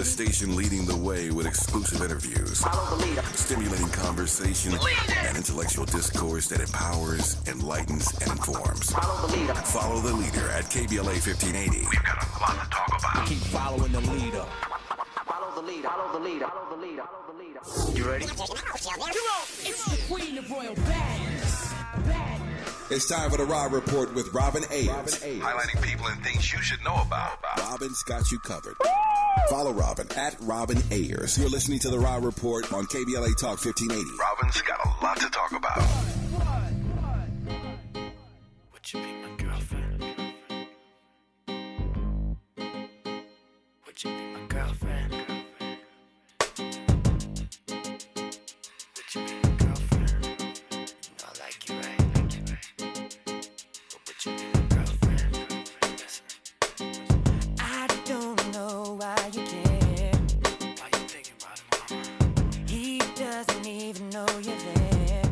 The station leading the way with exclusive interviews, Follow the leader. stimulating conversation, and intellectual discourse that empowers, enlightens, and informs. Follow the leader. Follow the leader at KBLA 1580. We've got a lot to talk about. Keep following the leader. Follow the leader. Follow the leader. Follow the leader. Follow the leader. You ready? It's the queen of royal badness. It's time for the Raw Report with Robin Ayers. Highlighting people and things you should know about. Robin's got you covered. Follow Robin at Robin Ayers. You're listening to the Raw Report on KBLA Talk 1580. Robin's got a lot to talk about. Would you be my girlfriend? Would you be my girlfriend? Would you be my girlfriend? You know I like you, right? But would you be my girlfriend? Listen. I don't know why you care. Why you thinking about it, mama? He doesn't even know you're there.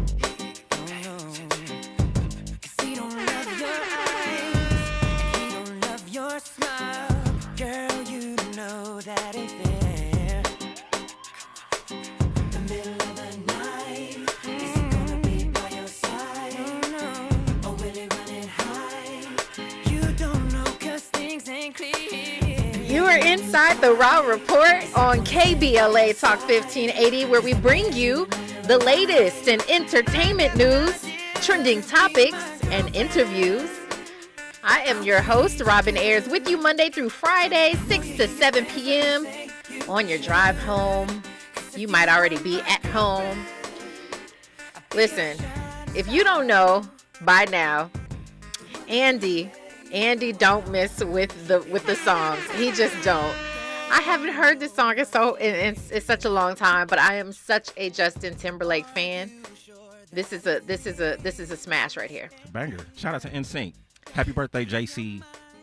Oh no. 'Cause he don't love your eyes, and he don't love your smile. Girl, you know that ain't fair. The middle of the night, is he gonna be by your side? Oh no, or will he run it high? You don't know 'cause things ain't clear. You are inside the Raw Report on KBLA Talk 1580, where we bring you the latest in entertainment news, trending topics, and interviews. I am your host, Robin Ayers, with you Monday through Friday, 6 to 7 p.m. on your drive home. You might already be at home. Listen, if you don't know by now, Andy don't miss with the songs. He just don't. I haven't heard this song in such a long time, but I am such a Justin Timberlake fan. This is a smash right here. Banger. Shout out to NSYNC. Happy birthday, JC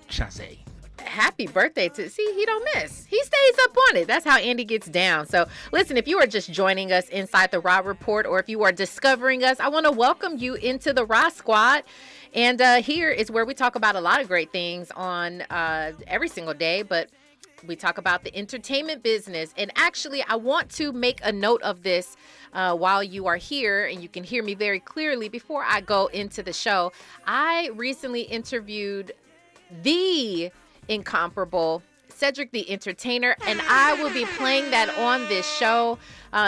Chazé. Happy birthday to, see, he don't miss. He stays up on it. That's how Andy gets down. So listen, if you are just joining us inside the Raw Report, or if you are discovering us, I want to welcome you into the Raw Squad. And here is where we talk about a lot of great things on every single day, but we talk about the entertainment business. And actually, I want to make a note of this while you are here, and you can hear me very clearly before I go into the show. I recently interviewed the incomparable Cedric the Entertainer, and I will be playing that on this show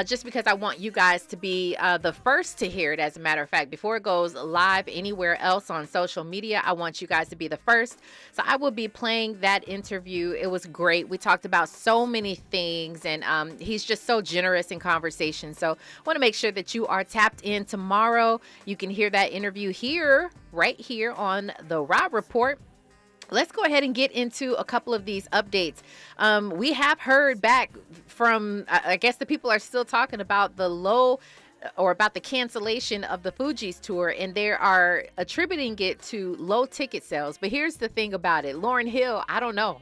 just because I want you guys to be the first to hear it. As a matter of fact, before it goes live anywhere else on social media, I want you guys to be the first. So I will be playing that interview. It was great. We talked about so many things, and he's just so generous in conversation. So I want to make sure that you are tapped in tomorrow. You can hear that interview here, right here on the Raw Report. Let's go ahead and get into a couple of these updates. We have heard back from, I guess the people are still talking about about the cancellation of the Fugees tour, and they are attributing it to low ticket sales. But here's the thing about it. Lauryn Hill, I don't know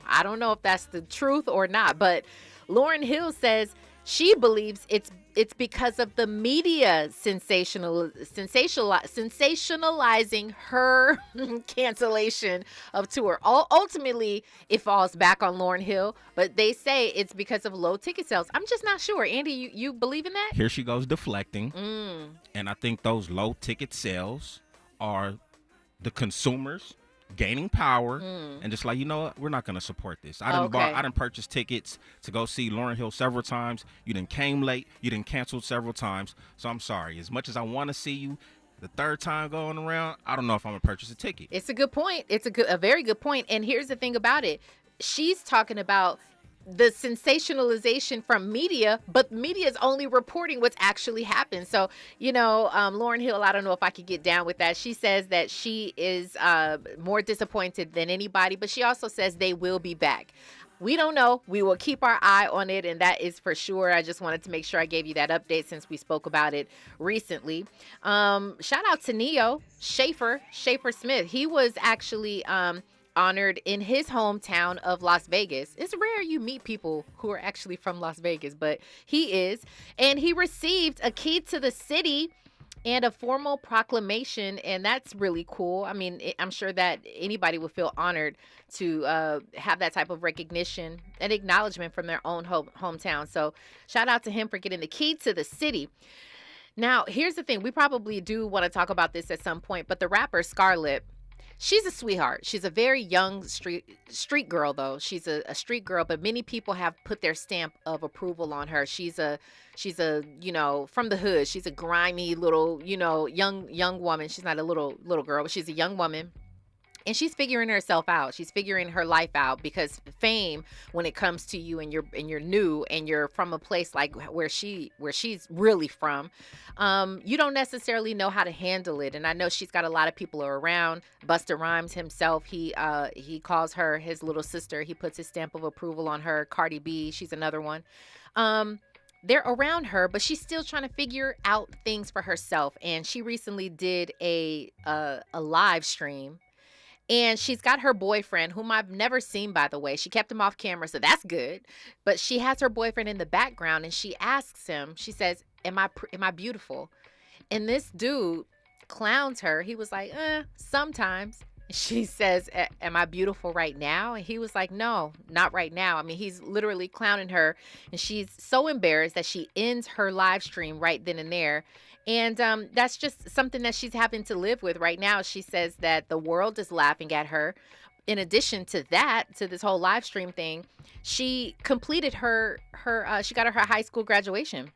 if that's the truth or not, but Lauryn Hill says she believes it's because of the media sensationalizing her cancellation of tour. Ultimately, it falls back on Lauryn Hill, but they say it's because of low ticket sales. I'm just not sure. Andy, you believe in that? Here she goes deflecting. And I think those low ticket sales are the consumers gaining power and just like, you know what, we're not going to support this. I done purchased tickets to go see Lauryn Hill several times. You done came late. You done canceled several times. So I'm sorry. As much as I want to see you the third time going around, I don't know if I'm going to purchase a ticket. It's a good point. It's a very good point. And here's the thing about it. She's talking about the sensationalization from media, but media is only reporting what's actually happened. So, Lauryn Hill, I don't know if I could get down with that. She says that she is more disappointed than anybody, but she also says they will be back. We don't know. We will keep our eye on it, and that is for sure. I just wanted to make sure I gave you that update since we spoke about it recently. Shout out to Neo Schaefer Smith. He was actually honored in his hometown of Las Vegas. It's rare you meet people who are actually from Las Vegas, but he is. And he received a key to the city and a formal proclamation, and that's really cool. I mean, I'm sure that anybody would feel honored to have that type of recognition and acknowledgement from their own hometown. So shout out to him for getting the key to the city. Now, here's the thing. We probably do want to talk about this at some point, but the rapper Scarlett, she's a sweetheart. She's a very young street girl, though. She's a street girl, but many people have put their stamp of approval on her. She's a from the hood. She's a grimy little, young woman. She's not a little girl, but she's a young woman. And she's figuring herself out. She's figuring her life out, because fame, when it comes to you and you're new and you're from a place like where she's really from, you don't necessarily know how to handle it. And I know she's got a lot of people around. Busta Rhymes himself, he calls her his little sister. He puts his stamp of approval on her. Cardi B, she's another one. They're around her, but she's still trying to figure out things for herself. And she recently did a live stream. And she's got her boyfriend, whom I've never seen, by the way. She kept him off camera, so that's good. But she has her boyfriend in the background, and she asks him, she says, am I beautiful? And this dude clowns her. He was like, sometimes. She says, am I beautiful right now? And he was like, no, not right now. I mean, he's literally clowning her. And she's so embarrassed that she ends her live stream right then and there. And that's just something that she's having to live with right now. She says that the world is laughing at her. In addition to that, to this whole live stream thing, she completed she got her high school graduation.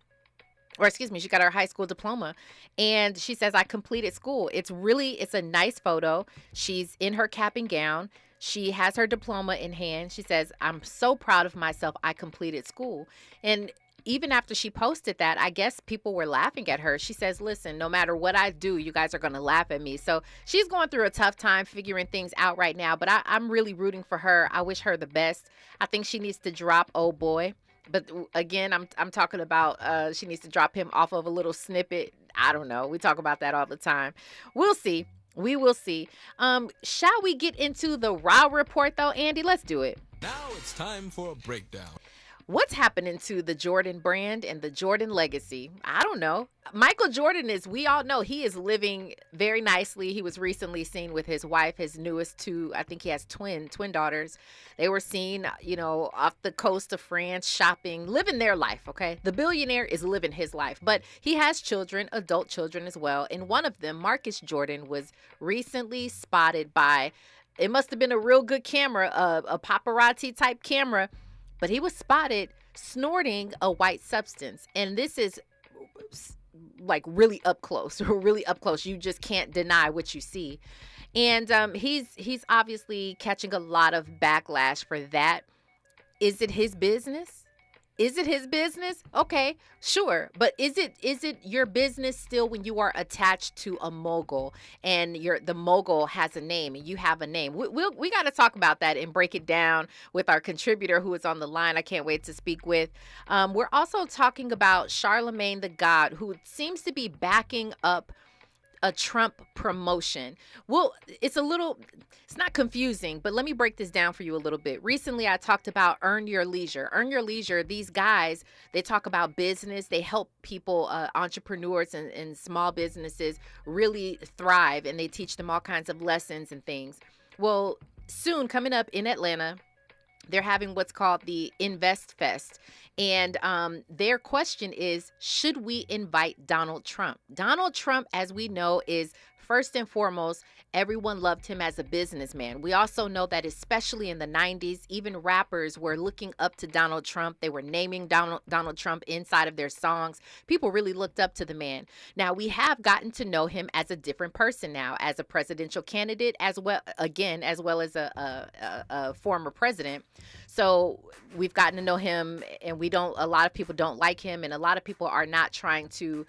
Or excuse me, she got her high school diploma. And she says, I completed school. It's a nice photo. She's in her cap and gown. She has her diploma in hand. She says, I'm so proud of myself. I completed school. And even after she posted that, I guess people were laughing at her. She says, listen, no matter what I do, you guys are going to laugh at me. So she's going through a tough time figuring things out right now. But I'm really rooting for her. I wish her the best. I think she needs to drop Oh Boy. But again, I'm talking about she needs to drop him off of a little snippet. I don't know. We talk about that all the time. We'll see. We will see. Shall we get into the Raw report, though, Andy? Let's do it. Now it's time for a breakdown. What's happening to the Jordan brand and the Jordan legacy? I don't know. Michael Jordan we all know he is living very nicely. He was recently seen with his wife, his newest two, I think he has twin daughters. They were seen, off the coast of France shopping, living their life, okay? The billionaire is living his life, but he has children, adult children as well. And one of them, Marcus Jordan, was recently spotted by, it must have been a real good camera, a paparazzi type camera, but he was spotted snorting a white substance. And this is like really up close, really up close. You just can't deny what you see. And he's obviously catching a lot of backlash for that. Is it his business? Is it his business? Okay, sure. But is it your business still when you are attached to a mogul and the mogul has a name and you have a name? We got to talk about that and break it down with our contributor who is on the line. I can't wait to speak with. We're also talking about Charlamagne the God, who seems to be backing up a Trump promotion. Well, it's not confusing, but let me break this down for you a little bit. Recently, I talked about Earn Your Leisure. Earn Your Leisure, these guys, they talk about business. They help people, entrepreneurs and small businesses really thrive, and they teach them all kinds of lessons and things. Well, soon, coming up in Atlanta, they're having what's called the Invest Fest. And their question is, should we invite Donald Trump? Donald Trump, as we know, is first and foremost, everyone loved him as a businessman. We also know that especially in the 90s, even rappers were looking up to Donald Trump. They were naming Donald Trump inside of their songs. People really looked up to the man. Now, we have gotten to know him as a different person now, as a presidential candidate, as well as a former president. So we've gotten to know him, and a lot of people don't like him, and a lot of people are not trying to,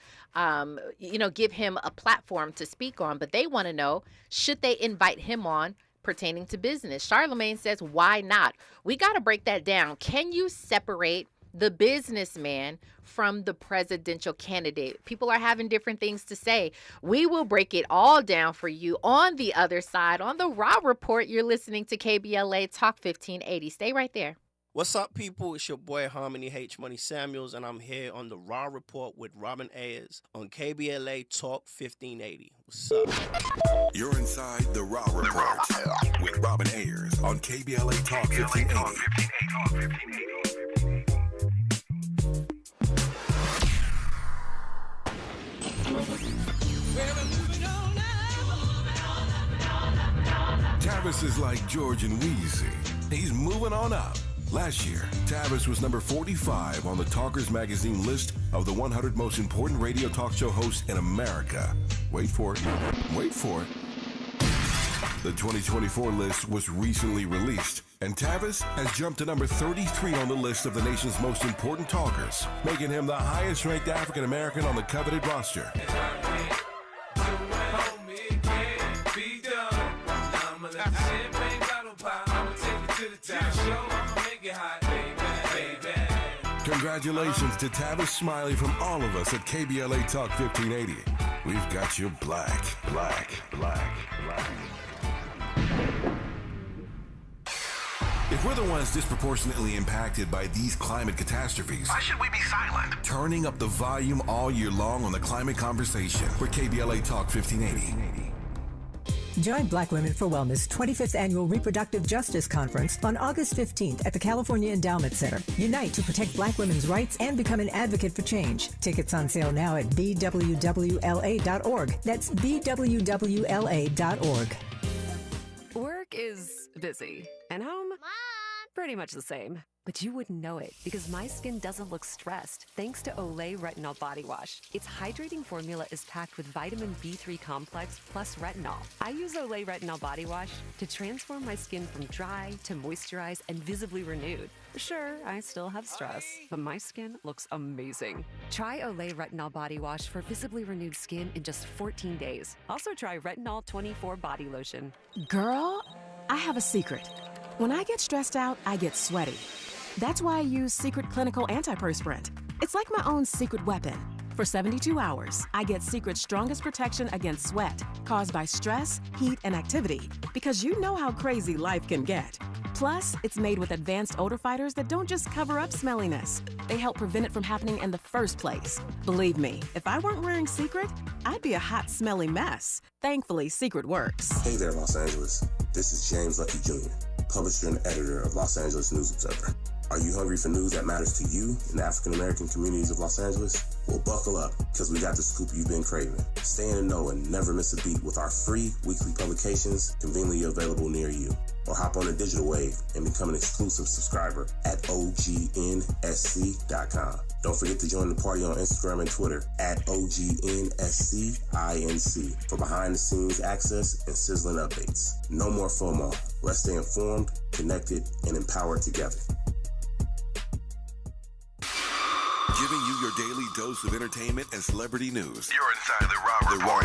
give him a platform to speak on, but they want to know, should they invite him on pertaining to business? Charlamagne says, why not? We got to break that down. Can you separate the businessman from the presidential candidate? People are having different things to say. We will break it all down for you on the other side. On the Raw Report, you're listening to KBLA Talk 1580. Stay right there. What's up, people? It's your boy Harmony H Money Samuels, and I'm here on the Raw Report with Robin Ayers on KBLA Talk 1580. What's up? You're inside the Raw Report with Robin Ayers on KBLA Talk 1580. Tavis is like George and Wheezy. He's moving on up. Last year, Tavis was number 45 on the Talkers magazine list of the 100 most important radio talk show hosts in America. Wait for it. Wait for it. The 2024 list was recently released, and Tavis has jumped to number 33 on the list of the nation's most important talkers, making him the highest-ranked African American on the coveted roster. Congratulations to Tavis Smiley from all of us at KBLA Talk 1580. We've got you black. If we're the ones disproportionately impacted by these climate catastrophes, why should we be silent? Turning up the volume all year long on the climate conversation for KBLA Talk 1580. Join Black Women for Wellness 25th Annual Reproductive Justice Conference on August 15th at the California Endowment Center. Unite to protect Black women's rights and become an advocate for change. Tickets on sale now at bwwla.org. That's bwwla.org. Work is busy, and home, Mom, pretty much the same. But you wouldn't know it because my skin doesn't look stressed thanks to Olay Retinol Body Wash. Its hydrating formula is packed with vitamin B3 complex plus retinol. I use Olay Retinol Body Wash to transform my skin from dry to moisturized and visibly renewed. Sure, I still have stress, but my skin looks amazing. Try Olay Retinol Body Wash for visibly renewed skin in just 14 days. Also try Retinol 24 Body Lotion. Girl, I have a secret. When I get stressed out, I get sweaty. That's why I use Secret Clinical Antiperspirant. It's like my own secret weapon. For 72 hours, I get Secret's strongest protection against sweat caused by stress, heat, and activity, because you know how crazy life can get. Plus, it's made with advanced odor fighters that don't just cover up smelliness. They help prevent it from happening in the first place. Believe me, if I weren't wearing Secret, I'd be a hot, smelly mess. Thankfully, Secret works. Hey there, Los Angeles. This is James Lucky Jr., publisher and editor of Los Angeles News Observer. Are you hungry for news that matters to you in the African-American communities of Los Angeles? Well, buckle up, because we got the scoop you've been craving. Stay in the know and never miss a beat with our free weekly publications conveniently available near you. Or hop on the digital wave and become an exclusive subscriber at OGNSC.com. Don't forget to join the party on Instagram and Twitter at OGNSCINC for behind-the-scenes access and sizzling updates. No more FOMO. Let's stay informed, connected, and empowered together. Giving you your daily dose of entertainment and celebrity news. You're inside the Raw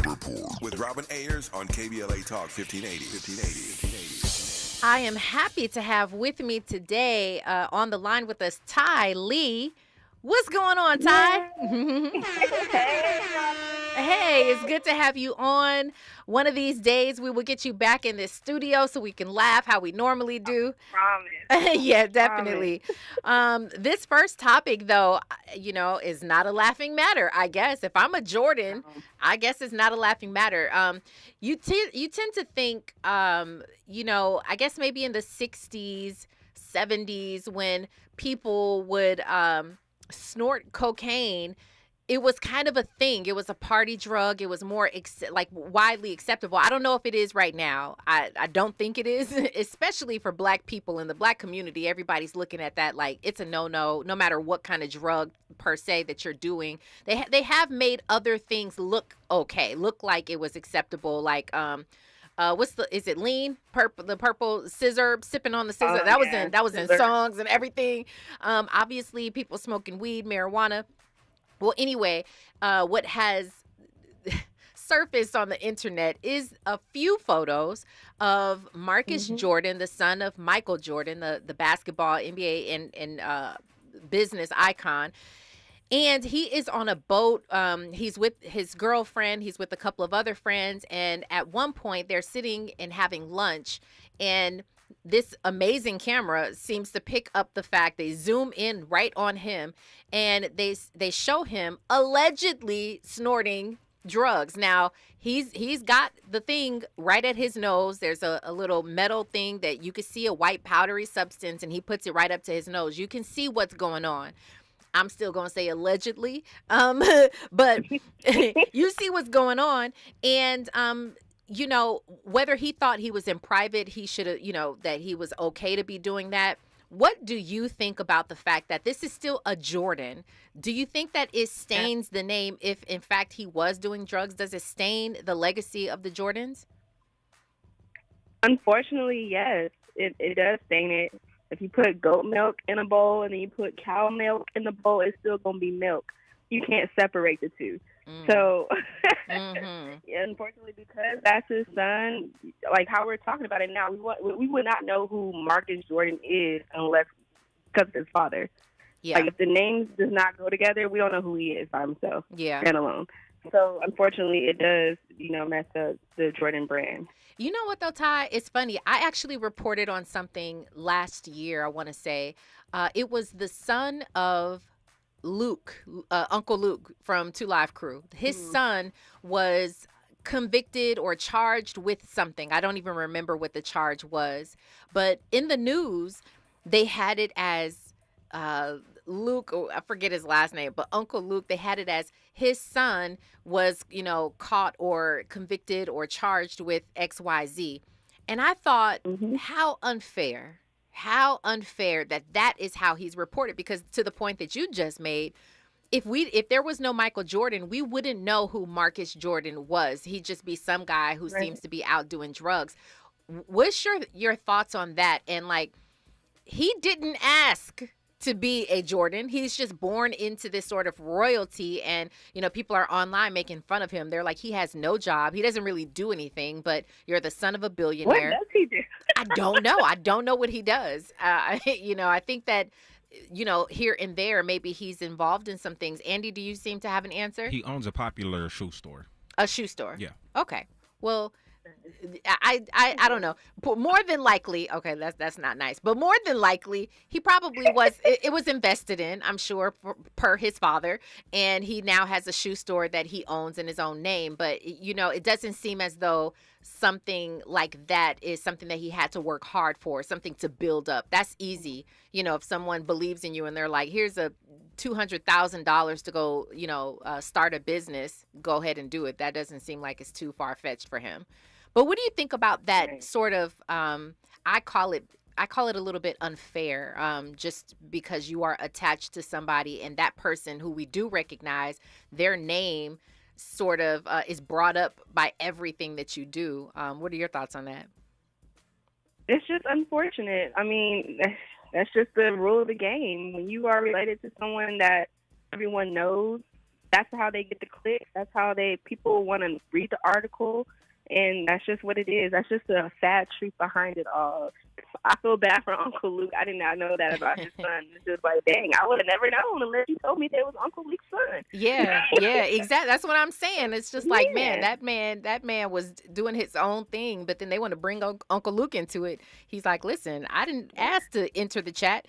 Report with Robin Ayers on KBLA Talk 1580. I am happy to have with me today on the line with us, Ty Lee. What's going on, Ty? Hey, it's good to have you on. One of these days, we will get you back in this studio so we can laugh how we normally do. Promise. Yeah, definitely. This first topic, though, is not a laughing matter, I guess. If I'm a Jordan, I guess it's not a laughing matter. You tend to think, I guess maybe in the 60s, 70s, when people would snort cocaine, it was kind of a thing. It was a party drug. It was more widely acceptable. I don't know if it is right now. I don't think it is, especially for Black people in the Black community. Everybody's looking at that like it's a no matter what kind of drug per se that you're doing. They have made other things look okay, look like it was acceptable. Like is it lean? The purple scissor, sipping on the scissor. That was in songs and everything. Obviously people smoking weed, marijuana. Well, anyway, what has surfaced on the internet is a few photos of Marcus Jordan, the son of Michael Jordan, the basketball, NBA, and business icon. And he is on a boat. He's with his girlfriend. He's with a couple of other friends. And at one point, they're sitting and having lunch. And this amazing camera seems to pick up the fact they zoom in right on him, and they show him allegedly snorting drugs. Now he's got the thing right at his nose. There's a little metal thing that you can see, a white powdery substance, and he puts it right up to his nose. You can see what's going on. I'm still going to say allegedly, but you see what's going on. And you know, whether he thought he was in private, he should have, you know, that he was okay to be doing that. What do you think about the fact that this is still a Jordan? Do you think that it stains the name if, in fact, he was doing drugs? Does it stain the legacy of the Jordans? Unfortunately, yes. It does stain it. If you put goat milk in a bowl and then you put cow milk in the bowl, it's still going to be milk. You can't separate the two. So, unfortunately, because that's his son, like how we're talking about it now, we would not know who Marcus Jordan is unless because of his father. Yeah. Like if the names does not go together, we don't know who he is by himself. Yeah. Stand alone. So, unfortunately, it does, mess up the Jordan brand. You know what, though, Ty? It's funny. I actually reported on something last year, I want to say. It was the son of Luke, Uncle Luke from 2 Live Crew. His son was convicted or charged with something. I don't even remember what the charge was. But in the news, they had it as Luke, I forget his last name, but Uncle Luke, they had it as his son was, caught or convicted or charged with XYZ. And I thought, how unfair that is how he's reported, because to the point that you just made, if there was no Michael Jordan, we wouldn't know who Marcus Jordan was. He'd just be some guy who seems to be out doing drugs. What's your thoughts on that? And like, he didn't ask to be a Jordan. He's just born into this sort of royalty, and people are online making fun of him. They're like, he has no job. He doesn't really do anything, but you're the son of a billionaire. What does he do? I don't know. I don't know what he does. I think that, here and there, maybe he's involved in some things. Andy, do you seem to have an answer? He owns a popular shoe store. A shoe store? Yeah. Okay. Well, I don't know. But more than likely, okay, that's not nice. But more than likely, he probably was. It was invested in, I'm sure, per his father, and he now has a shoe store that he owns in his own name. But it doesn't seem as though something like that is something that he had to work hard for, something to build up. That's easy. If someone believes in you and they're like, here's a $200,000 to go, start a business, go ahead and do it. That doesn't seem like it's too far-fetched for him. But what do you think about that sort of, I call it a little bit unfair, just because you are attached to somebody and that person who we do recognize, their name sort of is brought up by everything that you do. What are your thoughts on that? It's just unfortunate. I mean, that's just the rule of the game. When you are related to someone that everyone knows, that's how they get the clicks. That's how people want to read the article. And that's just what it is. That's just a sad truth behind it all. I feel bad for Uncle Luke. I did not know that about his son. It's just like, dang, I would have never known unless you told me that it was Uncle Luke's son. Yeah, exactly. That's what I'm saying. It's just like, man, that man was doing his own thing, but then they want to bring Uncle Luke into it. He's like, listen, I didn't ask to enter the chat.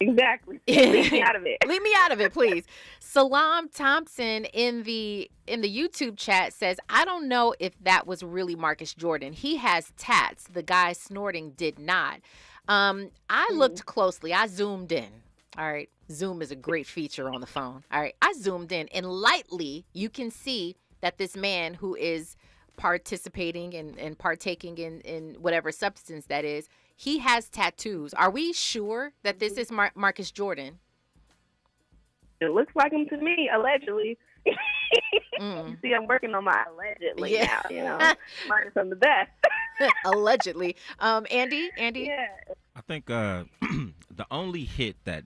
Exactly. Leave me out of it. Leave me out of it, please. Salam Thompson in the YouTube chat says, I don't know if that was really Marcus Jordan. He has tats. The guy snorting did not. I looked closely. I zoomed in. All right. Zoom is a great feature on the phone. All right. I zoomed in, and lightly you can see that this man who is participating and partaking in whatever substance that is, he has tattoos. Are we sure that this is Marcus Jordan? It looks like him to me, allegedly. You see, I'm working on my allegedly now, learning from the best. Allegedly. Andy? Yeah. I think the only hit that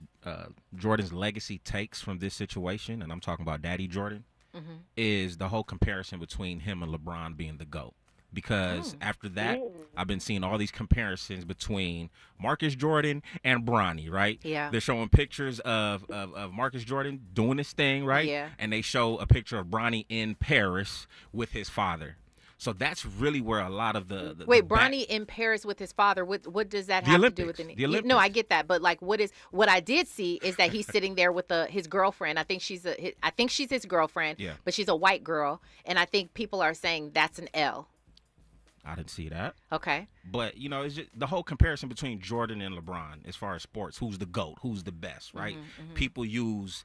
Jordan's legacy takes from this situation, and I'm talking about Daddy Jordan, is the whole comparison between him and LeBron being the GOAT. Because after that, I've been seeing all these comparisons between Marcus Jordan and Bronny, right? Yeah. They're showing pictures of Marcus Jordan doing his thing, right? Yeah. And they show a picture of Bronny in Paris with his father. So that's really where a lot of the Wait, Bronny in Paris with his father. What does that have to do with the Olympics? No, I get that, but like, what I did see is that he's sitting there with his girlfriend. I think she's his girlfriend. Yeah. But she's a white girl, and I think people are saying that's an L. I didn't see that. Okay. But, you know, it's just the whole comparison between Jordan and LeBron as far as sports. Who's the GOAT? Who's the best, right? People use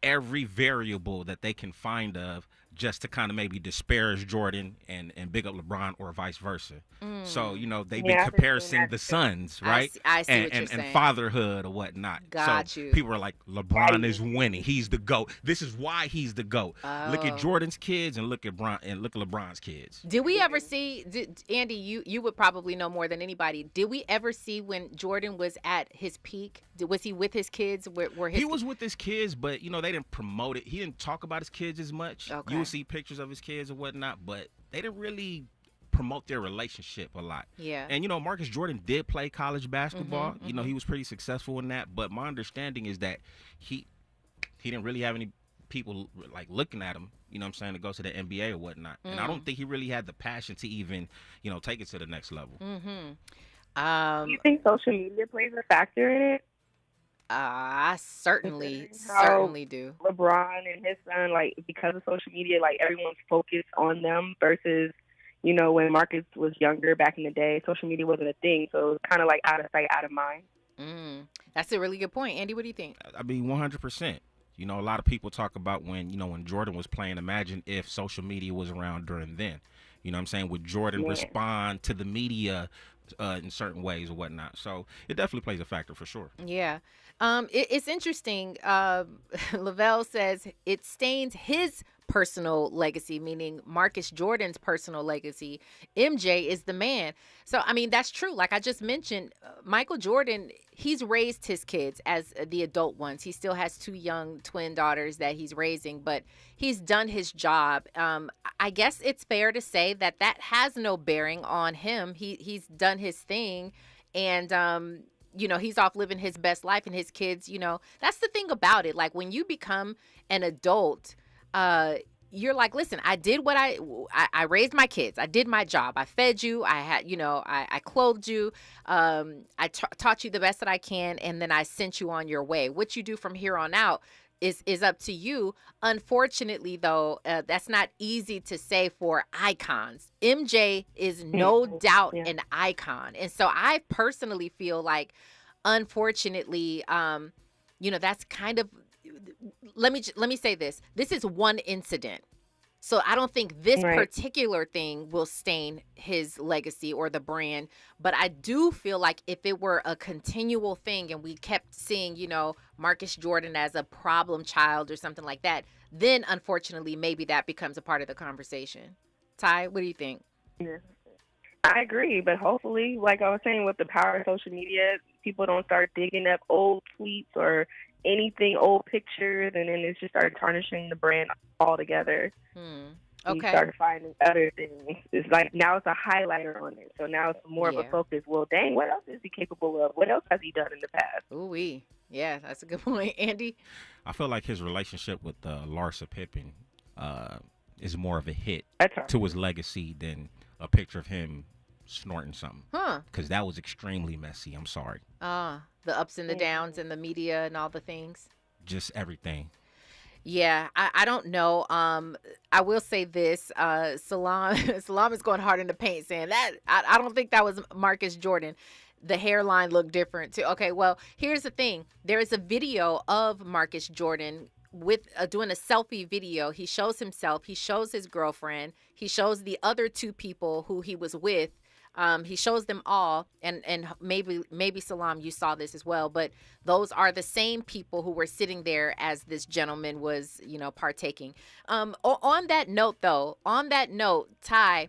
every variable that they can find of just to kind of maybe disparage Jordan and big up LeBron or vice versa. So, you know, they've been comparing the sons, right? I see what you're and saying. fatherhood or whatnot. Got you. People are like, LeBron is winning. He's the GOAT. This is why he's the GOAT. Look at Jordan's kids and look at LeBron's kids. Did we ever see, Andy, you would probably know more than anybody. Did we ever see when Jordan was at his peak? Was he with his kids? He was with his kids, but, you know, they didn't promote it. He didn't talk about his kids as much. Okay. You would see pictures of his kids or whatnot, but they didn't really promote their relationship a lot. Yeah. And, you know, Marcus Jordan did play college basketball. You know, he was pretty successful in that. But my understanding is that he didn't really have any people, like, looking at him, you know what I'm saying, to go to the NBA or whatnot. And I don't think he really had the passion to even, you know, take it to the next level. Do you think social media plays a factor in it? I certainly do. LeBron and his son, like, because of social media, like, everyone's focused on them versus, you know, when Marcus was younger back in the day, social media wasn't a thing. So it was kind of like out of sight, out of mind. That's a really good point. Andy, what do you think? I mean, 100%. You know, a lot of people talk about when Jordan was playing, imagine if social media was around during then. You know what I'm saying? Would Jordan respond to the media in certain ways or whatnot? So it definitely plays a factor for sure. Yeah. It's interesting. Lavelle says it stains his personal legacy, meaning Marcus Jordan's personal legacy. MJ is the man. So, I mean, that's true. Like I just mentioned, Michael Jordan, he's raised his kids as the adult ones. He still has 2 young twin daughters that he's raising, but he's done his job. I guess it's fair to say that has no bearing on him. He's done his thing, and you know, he's off living his best life, and his kids, you know, that's the thing about it. Like when you become an adult, you're like, listen, I did what I raised my kids. I did my job. I fed you. I had, you know, I clothed you. I taught you the best that I can. And then I sent you on your way. What you do from here on out is up to you. Unfortunately, though, that's not easy to say for icons. MJ is no doubt an icon. And so I personally feel like, unfortunately, you know, that's kind of, let me say this. This is one incident. So I don't think this particular thing will stain his legacy or the brand. But I do feel like if it were a continual thing and we kept seeing, you know, Marcus Jordan as a problem child or something like that, then unfortunately maybe that becomes a part of the conversation. Ty, what do you think? Yeah. I agree, but hopefully, like I was saying, with the power of social media, people don't start digging up old tweets or anything, old pictures, and then it just started tarnishing the brand altogether. Okay. You start finding other things. It's like now it's a highlighter on it, so now it's more of a focus. Well, dang, what else is he capable of? What else has he done in the past? Ooh-wee. Yeah, that's a good point. Andy? I feel like his relationship with Larsa Pippen is more of a hit to his legacy than a picture of him snorting something. Because that was extremely messy. I'm sorry. The ups and the downs and the media and all the things. Just everything. Yeah, I don't know. I will say this. Salam is going hard in the paint saying that I don't think that was Marcus Jordan. The hairline looked different too. Okay, well, here's the thing. There is a video of Marcus Jordan with doing a selfie video. He shows himself. He shows his girlfriend. He shows the other 2 people who he was with. He shows them all, and maybe Salam, you saw this as well, but those are the same people who were sitting there as this gentleman was, you know, partaking. On that note, Ty,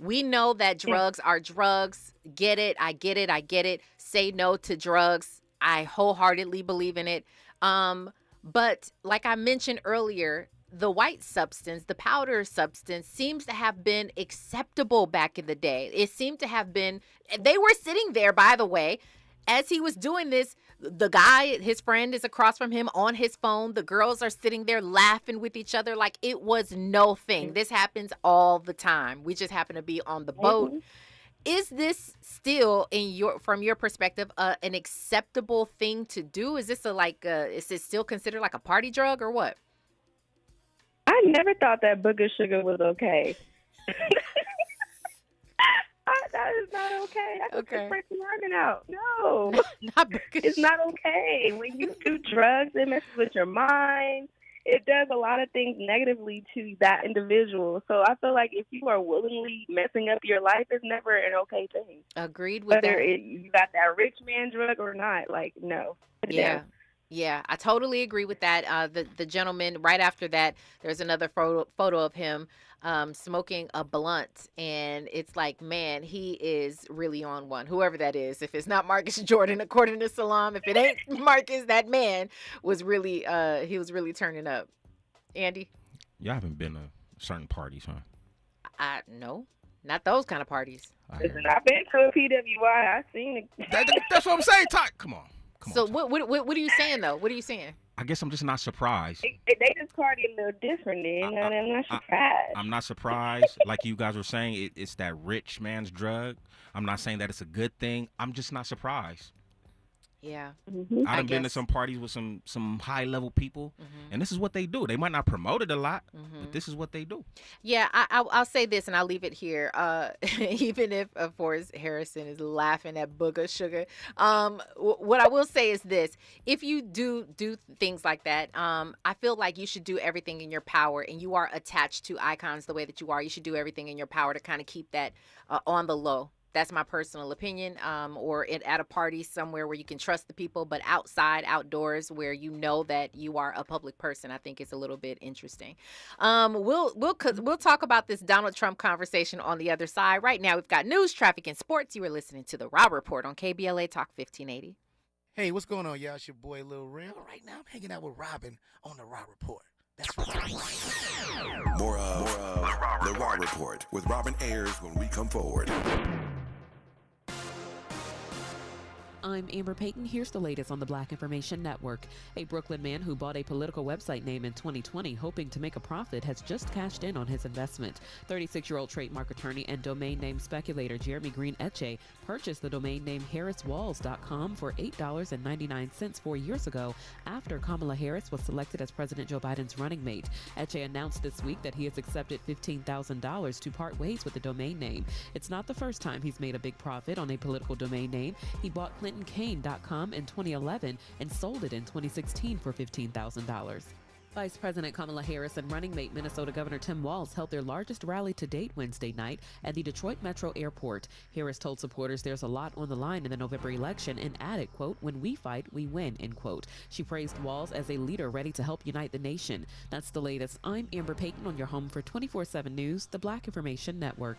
we know that drugs are drugs. Get it? I get it. I get it. Say no to drugs. I wholeheartedly believe in it. But like I mentioned earlier, the white substance, the powder substance, seems to have been acceptable back in the day. It seemed to have been, they were sitting there, by the way, as he was doing this, the guy, his friend, is across from him on his phone. The girls are sitting there laughing with each other like it was no thing. This happens all the time. We just happen to be on the boat. Is this still, from your perspective, an acceptable thing to do? Is this is it still considered like a party drug or what? I never thought that booger sugar was okay. That is not okay. That's okay. Break the argument out. No, it's not okay. When you do drugs, it messes with your mind. It does a lot of things negatively to that individual. So I feel like if you are willingly messing up your life, it's never an okay thing. Agreed with Whether that. You got that rich man drug or not, like, no. Yeah. Yeah, I totally agree with that. The gentleman, right after that, there's another photo of him smoking a blunt. And it's like, man, he is really on one. Whoever that is. If it's not Marcus Jordan, according to Salam, if it ain't Marcus, that man was really, he was really turning up. Andy? Y'all haven't been to certain parties, huh? No, not those kind of parties. Listen, I've been to a PWI. I've seen it. That's what I'm saying. Come on. So what are you saying, though? What are you saying? I guess I'm just not surprised. They just party a little differently. I'm not surprised. I'm not surprised. Like you guys were saying, it's that rich man's drug. I'm not saying that it's a good thing. I'm just not surprised. Yeah. I've been to some parties with some high level people, and this is what they do. They might not promote it a lot, but this is what they do. Yeah, I'll say this, and I'll leave it here. Even if Forrest Harrison is laughing at booger sugar, what I will say is this: if you do things like that, I feel like you should do everything in your power, and you are attached to icons the way that you are. You should do everything in your power to kind of keep that on the low. That's my personal opinion, or at a party somewhere where you can trust the people, but outdoors, where you know that you are a public person, I think it's a little bit interesting. We'll talk about this Donald Trump conversation on the other side. Right now, we've got news, traffic, and sports. You are listening to the Raw Report on KBLA Talk 1580. Hey, what's going on, y'all? It's your boy Lil Real. Right now, I'm hanging out with Robin on the Raw Report. That's right. More of the Raw Report with Robin Ayers when we come forward. I'm Amber Payton. Here's the latest on the Black Information Network. A Brooklyn man who bought a political website name in 2020 hoping to make a profit has just cashed in on his investment. 36-year-old trademark attorney and domain name speculator Jeremy Green Etche purchased the domain name harriswalls.com for $8.99 4 years ago after Kamala Harris was selected as President Joe Biden's running mate. Etche announced this week that he has accepted $15,000 to part ways with the domain name. It's not the first time he's made a big profit on a political domain name. He bought ClintonCain.com in 2011 and sold it in 2016 for $15,000. Vice President Kamala Harris and running mate Minnesota Governor Tim Walz held their largest rally to date Wednesday night at the Detroit Metro Airport. Harris told supporters there's a lot on the line in the November election and added, quote, "When we fight, we win," end quote. She praised Walz as a leader ready to help unite the nation. That's the latest. I'm Amber Payton on your home for 24/7 News, the Black Information Network.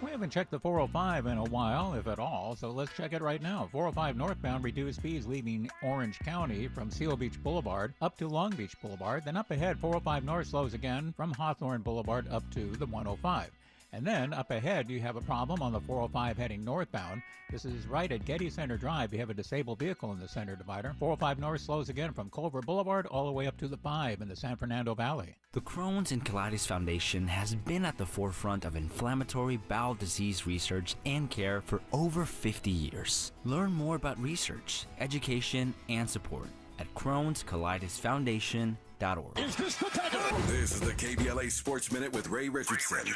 We haven't checked the 405 in a while, if at all, so let's check it right now. 405 northbound reduced speeds leaving Orange County from Seal Beach Boulevard up to Long Beach Boulevard. Then up ahead, 405 north slows again from Hawthorne Boulevard up to the 105. And then up ahead, you have a problem on the 405 heading northbound. This is right at Getty Center Drive. You have a disabled vehicle in the center divider. 405 north slows again from Culver Boulevard all the way up to the 5 in the San Fernando Valley. The Crohn's and Colitis Foundation has been at the forefront of inflammatory bowel disease research and care for over 50 years. Learn more about research, education, and support at Crohn'sColitisFoundation.org. This is the KBLA Sports Minute with Ray Richardson.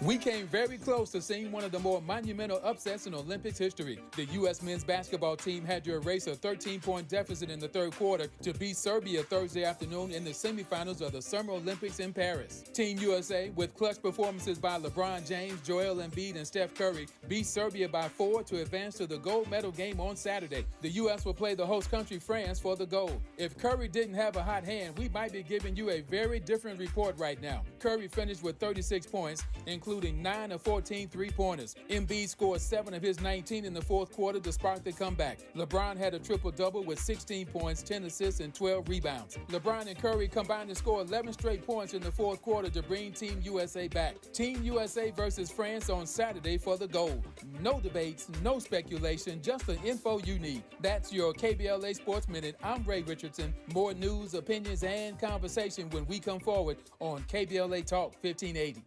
We came very close to seeing one of the more monumental upsets in Olympics history. The U.S. men's basketball team had to erase a 13-point deficit in the third quarter to beat Serbia Thursday afternoon in the semifinals of the Summer Olympics in Paris. Team USA, with clutch performances by LeBron James, Joel Embiid, and Steph Curry, beat Serbia by 4 to advance to the gold medal game on Saturday. The U.S. will play the host country country France for the gold. If Curry didn't have a hot hand, we might be giving you a very different report right now. Curry finished with 36 points, including 9 of 14 three-pointers. Embiid scored 7 of his 19 in the fourth quarter to spark the comeback. LeBron had a triple-double with 16 points, 10 assists, and 12 rebounds. LeBron and Curry combined to score 11 straight points in the fourth quarter to bring Team USA back. Team USA versus France on Saturday for the gold. No debates, no speculation, just the info you need. That's your KBLA Sports Minute. I'm Ray Richardson. More news, opinions, and conversation when we come forward on KBLA Talk 1580.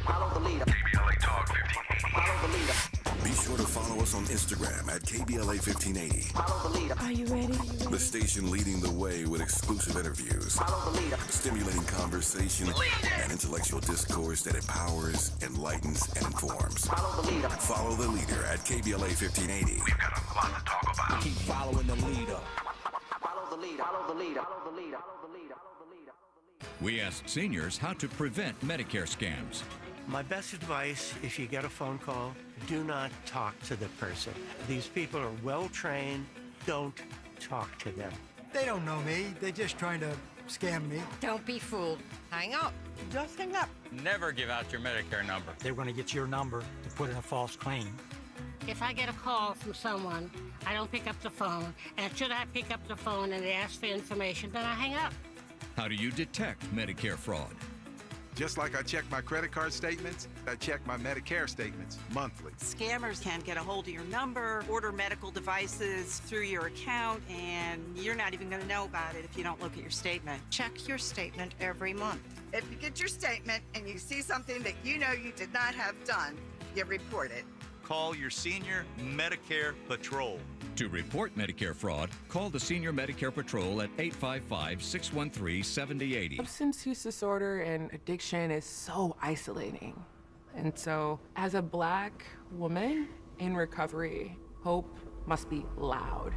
Follow the leader. KBLA Talk 1580. Follow the leader. Be sure to follow us on Instagram at KBLA 1580. Follow the leader. Are you ready? The station leading the way with exclusive interviews, Follow the leader. stimulating conversation, and intellectual discourse that empowers, enlightens, and informs. Follow the leader. Follow the leader at KBLA 1580. We've got a lot to talk about. Keep following the leader. Follow the leader. Follow the leader. Follow the leader. Follow the leader. Follow the leader. We asked seniors how to prevent Medicare scams. My best advice, if you get a phone call, do not talk to the person. These people are well trained. Don't talk to them. They don't know me. They're just trying to scam me. Don't be fooled. Hang up. Just hang up. Never give out your Medicare number. They're going to get your number to put in a false claim. If I get a call from someone, I don't pick up the phone. And should I pick up the phone and they ask for information, then I hang up. How do you detect Medicare fraud? Just like I check my credit card statements, I check my Medicare statements monthly. Scammers can get a hold of your number, order medical devices through your account, and you're not even going to know about it if you don't look at your statement. Check your statement every month. If you get your statement and you see something that you know you did not have done, you report it. Call your senior Medicare Patrol. To report Medicare fraud, call the Senior Medicare Patrol at 855-613-7080. Substance use disorder and addiction is so isolating. And so, as a Black woman in recovery, hope must be loud.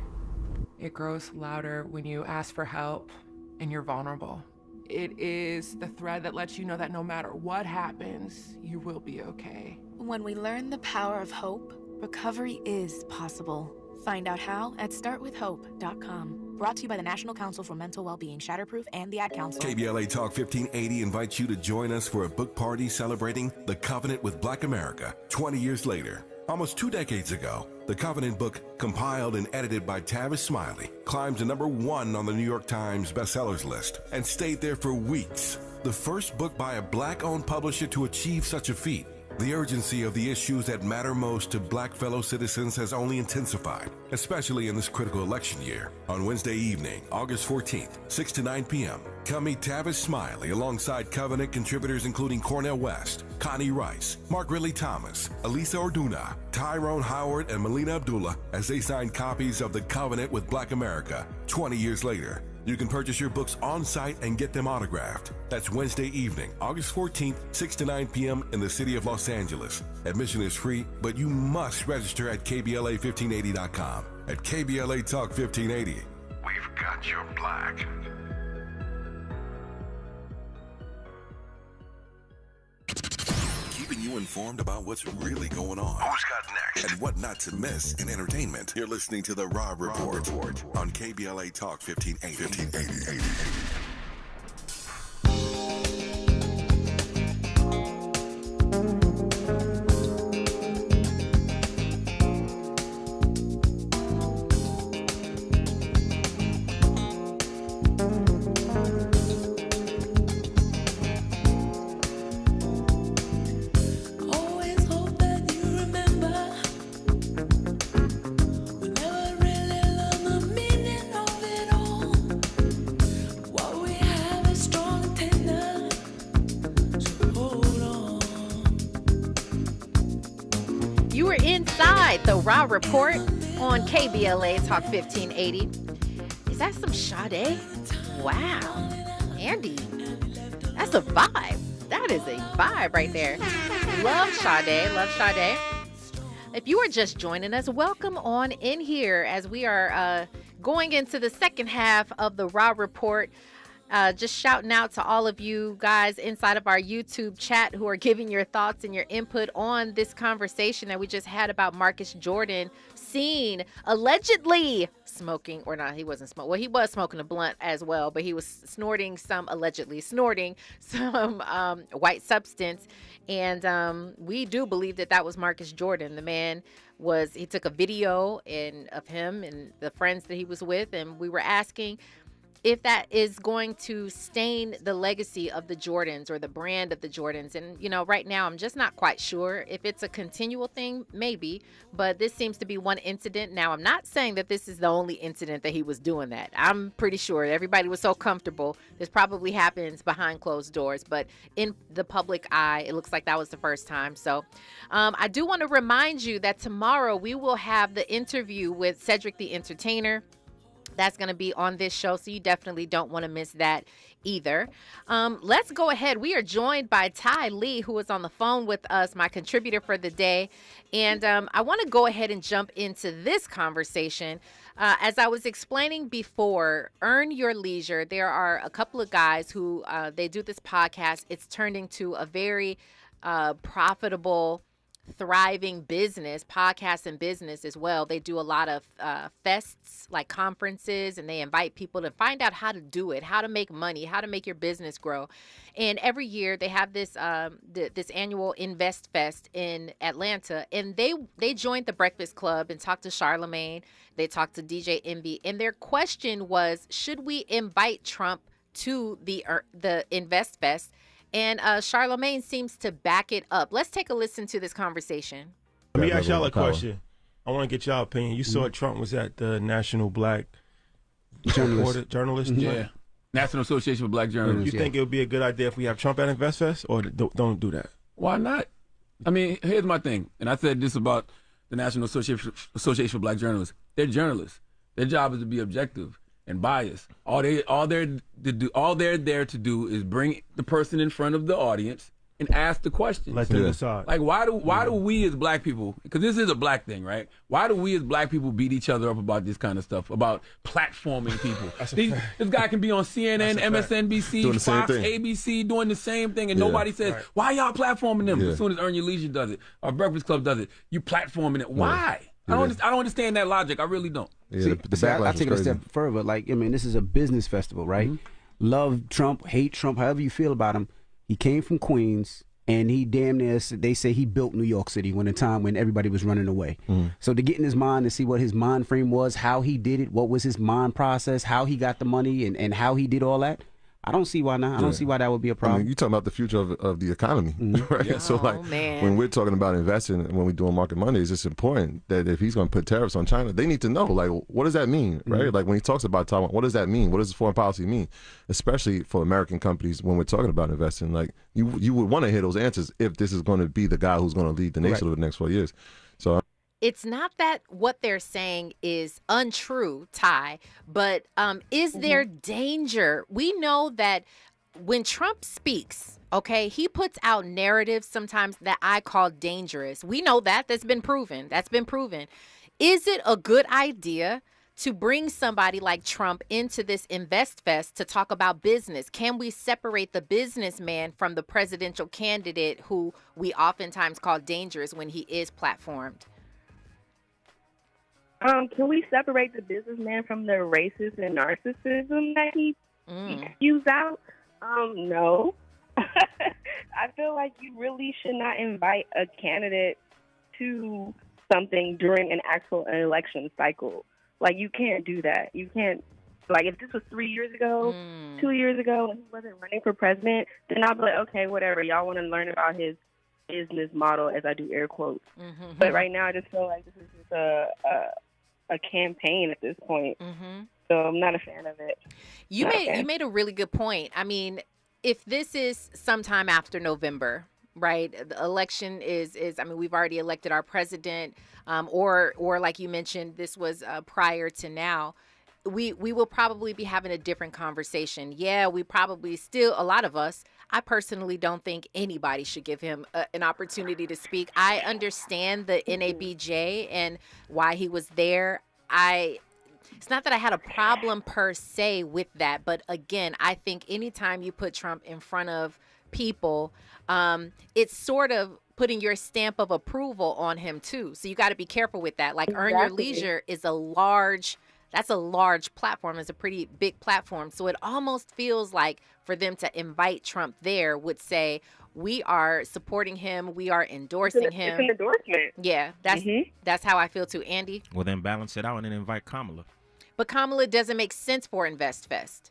It grows louder when you ask for help and you're vulnerable. It is the thread that lets you know that no matter what happens, you will be okay. When we learn the power of hope, recovery is possible. Find out how at startwithhope.com. Brought to you by the National Council for Mental Wellbeing, Shatterproof, and the Ad Council. KBLA Talk 1580 invites you to join us for a book party celebrating The Covenant with Black America 20 years later. Almost 2 decades ago, the Covenant book, compiled and edited by Tavis Smiley, climbed to #1 on the New York Times bestsellers list and stayed there for weeks. The first book by a Black-owned publisher to achieve such a feat. The urgency of the issues that matter most to Black fellow citizens has only intensified, especially in this critical election year. On Wednesday evening, August 14th, 6 to 9 p.m., come meet Tavis Smiley alongside Covenant contributors including Cornel West, Connie Rice, Mark Ridley Thomas, Elisa Orduna, Tyrone Howard, and Melina Abdullah as they sign copies of The Covenant with Black America 20 years later. You can purchase your books on site and get them autographed. That's Wednesday evening, August 14th, 6 to 9 p.m. in the city of Los Angeles. Admission is free, but you must register at KBLA1580.com. At KBLA Talk 1580, we've got your black. Keeping you informed about what's really going on. Who's got next? And what not to miss in entertainment. You're listening to The Rob Report on KBLA Talk 1580. The Raw Report on KBLA Talk 1580. Is that some Sade? Wow. Andy, that's a vibe. That is a vibe right there. Love Sade. Love Sade. If you are just joining us, welcome on in here as we are going into the second half of the Raw Report. Just shouting out to all of you guys inside of our YouTube chat who are giving your thoughts and your input on this conversation that we just had about Marcus Jordan seen allegedly smoking, or not, he wasn't smoking. Well, he was smoking a blunt as well, but he was allegedly snorting some white substance. And we do believe that was Marcus Jordan. The man he took a video of him and the friends that he was with, and we were asking if that is going to stain the legacy of the Jordans or the brand of the Jordans. And, right now I'm just not quite sure if it's a continual thing, maybe, but this seems to be one incident. Now, I'm not saying that this is the only incident that he was doing that. I'm pretty sure everybody was so comfortable. This probably happens behind closed doors, but in the public eye, it looks like that was the first time. So I do want to remind you that tomorrow we will have the interview with Cedric the Entertainer. That's going to be on this show, so you definitely don't want to miss that either. Let's go ahead. We are joined by Ty Lee, who is on the phone with us, my contributor for the day. And I want to go ahead and jump into this conversation. As I was explaining before, Earn Your Leisure, there are a couple of guys who they do this podcast. It's turned into a very profitable, thriving business, podcast and business as well. They do a lot of fests, like conferences, and they invite people to find out how to do it, how to make money, how to make your business grow. And every year they have this this annual Invest Fest in Atlanta, and they joined the Breakfast Club and talked to Charlamagne. They talked to DJ Envy, and their question was, should we invite Trump to the Invest Fest? And Charlamagne seems to back it up. Let's take a listen to this conversation. Let me ask y'all a question. I want to get y'all opinion. You saw Trump was at the National Black Journalist? Yeah. National Association of Black Journalists. You think it would be a good idea if we have Trump at InvestFest, or don't do that? Why not? I mean, here's my thing. And I said this about the National Association of Black Journalists. They're journalists. Their job is to be objective and biased. All they're there to do is bring the person in front of the audience and ask the questions. Let them decide. Like, why do we as black people, because this is a black thing, right? Why do we as black people beat each other up about this kind of stuff, about platforming people? This guy can be on CNN, MSNBC, Fox, ABC, doing the same thing, and nobody says, why y'all platforming them? As soon as Earn Your Leisure does it, or Breakfast Club does it, you platforming it. Why? I don't understand that logic. I really don't. Yeah, I take it a step further. Like, I mean, this is a business festival, right? Mm-hmm. Love Trump, hate Trump, however you feel about him. He came from Queens, and he damn near, they say he built New York City when a time when everybody was running away. So to get in his mind and see what his mind frame was, how he did it, what was his mind process, how he got the money, and how he did all that, I don't see why not. I don't see why that would be a problem. I mean, you're talking about the future of the economy, right? Yeah. So, when we're talking about investing, when we're doing Market Mondays, it's important that if he's going to put tariffs on China, they need to know, like, what does that mean, right? Like, when he talks about Taiwan, what does that mean? What does foreign policy mean? Especially for American companies when we're talking about investing. Like, you would want to hear those answers if this is going to be the guy who's going to lead the nation over the next 4 years. So it's not that what they're saying is untrue, Ty, but is there danger? We know that when Trump speaks, okay, he puts out narratives sometimes that I call dangerous. We know that. That's been proven. Is it a good idea to bring somebody like Trump into this Invest Fest to talk about business? Can we separate the businessman from the presidential candidate who we oftentimes call dangerous when he is platformed? Can we separate the businessman from the racist and narcissism that he spews out? No. I feel like you really should not invite a candidate to something during an actual election cycle. Like, you can't do that. You can't, like, if this was 3 years ago, 2 years ago, and he wasn't running for president, then I'll be like, okay, whatever. Y'all want to learn about his business model, as I do air quotes. But right now, I just feel like this is just a campaign at this point. So I'm not a fan of it. You made a really good point. I mean, if this is sometime after November, right? The election is I mean, we've already elected our president, or like you mentioned, this was prior to now. We will probably be having a different conversation. Yeah, we probably still, a lot of us, I personally don't think anybody should give him an opportunity to speak. I understand the NABJ and why he was there. It's not that I had a problem per se with that, but again, I think anytime you put Trump in front of people, it sort of putting your stamp of approval on him too. So you got to be careful with that. Like Earn Your Leisure is that's a large platform. It's a pretty big platform. So it almost feels like for them to invite Trump there would say, we are supporting him. We are endorsing him. It's an endorsement. Yeah, that's how I feel too. Andy? Well, then balance it out and then invite Kamala. But Kamala doesn't make sense for InvestFest.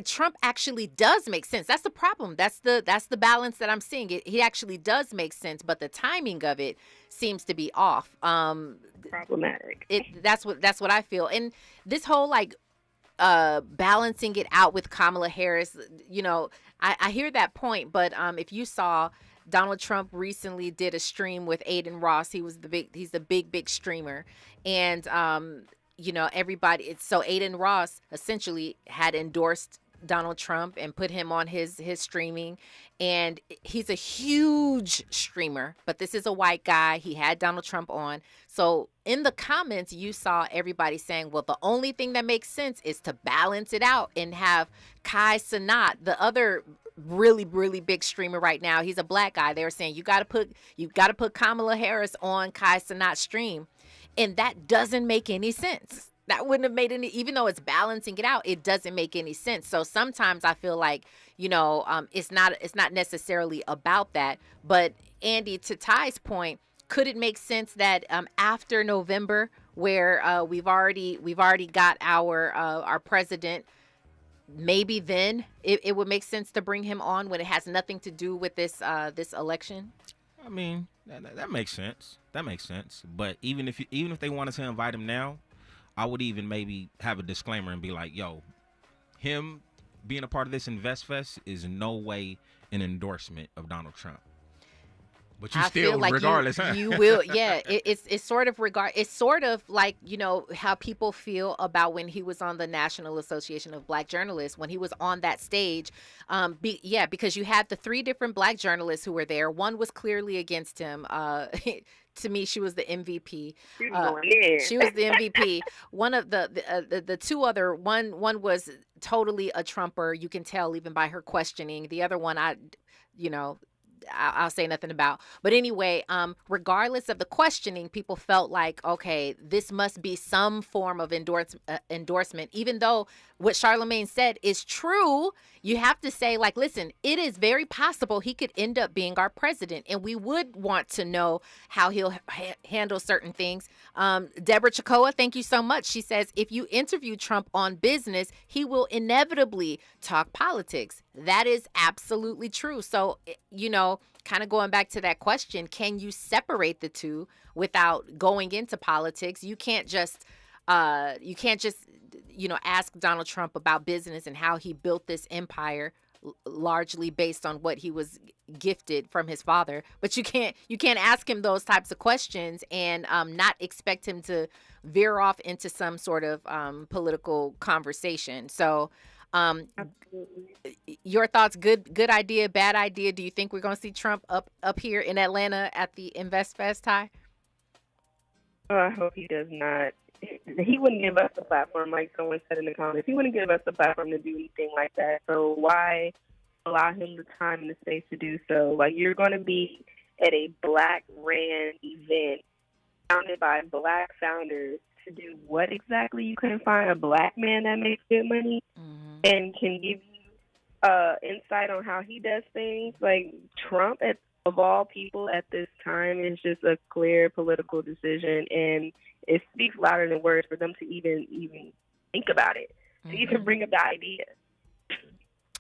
Trump actually does make sense. That's the problem. That's the balance that I'm seeing. He actually does make sense, but the timing of it seems to be off. Problematic. That's what I feel. And this whole balancing it out with Kamala Harris, I hear that point, but if you saw, Donald Trump recently did a stream with Aiden Ross. He's the big streamer, and everybody. So Aiden Ross essentially had endorsed Donald Trump and put him on his streaming, and he's a huge streamer, but this is a white guy. He had Donald Trump on. So in the comments, you saw everybody saying, well, the only thing that makes sense is to balance it out and have Kai Cenat, the other really, really big streamer right now. He's a black guy. They were saying you got to put Kamala Harris on Kai Cenat's stream. And that doesn't make any sense. That wouldn't have made any, even though it's balancing it out, it doesn't make any sense. So sometimes I feel like, it's not necessarily about that. But Andy, to Ty's point, could it make sense that after November, where we've already got our president, maybe then it would make sense to bring him on when it has nothing to do with this election? I mean, that makes sense. That makes sense. But even if they wanted to invite him now, I would even maybe have a disclaimer and be like, yo, him being a part of this InvestFest is in no way an endorsement of Donald Trump. But you still, like regardless, you will, yeah. It's sort of like, how people feel about when he was on the National Association of Black Journalists, when he was on that stage. Because you had the 3 different black journalists who were there. One was clearly against him. To me, she was the MVP. She was the MVP. One of the 2 other, one was totally a Trumper. You can tell even by her questioning. The other one, I'll say nothing about. But anyway, regardless of the questioning, people felt like, okay, this must be some form of endorsement, even though what Charlamagne said is true. You have to say, like, listen, it is very possible he could end up being our president, and we would want to know how he'll handle certain things. Deborah Chakoa, thank you so much. She says, if you interview Trump on business, he will inevitably talk politics. That is absolutely true. So, kind of going back to that question, can you separate the two without going into politics? You can't just ask Donald Trump about business and how he built this empire largely based on what he was gifted from his father. But you can't ask him those types of questions and not expect him to veer off into some sort of political conversation. So your thoughts, good idea, bad idea? Do you think we're going to see Trump up here in Atlanta at the InvestFest, Ty? I hope he does not. He wouldn't give us a platform, like someone said in the comments. He wouldn't give us a platform to do anything like that. So why allow him the time and the space to do so? Like, you're going to be at a black-ran event founded by black founders to do what exactly? You couldn't find a black man that makes good money and can give you insight on how he does things. Like, Trump, of all people at this time, is just a clear political decision, and it speaks louder than words for them to even think about it, to even bring up the idea.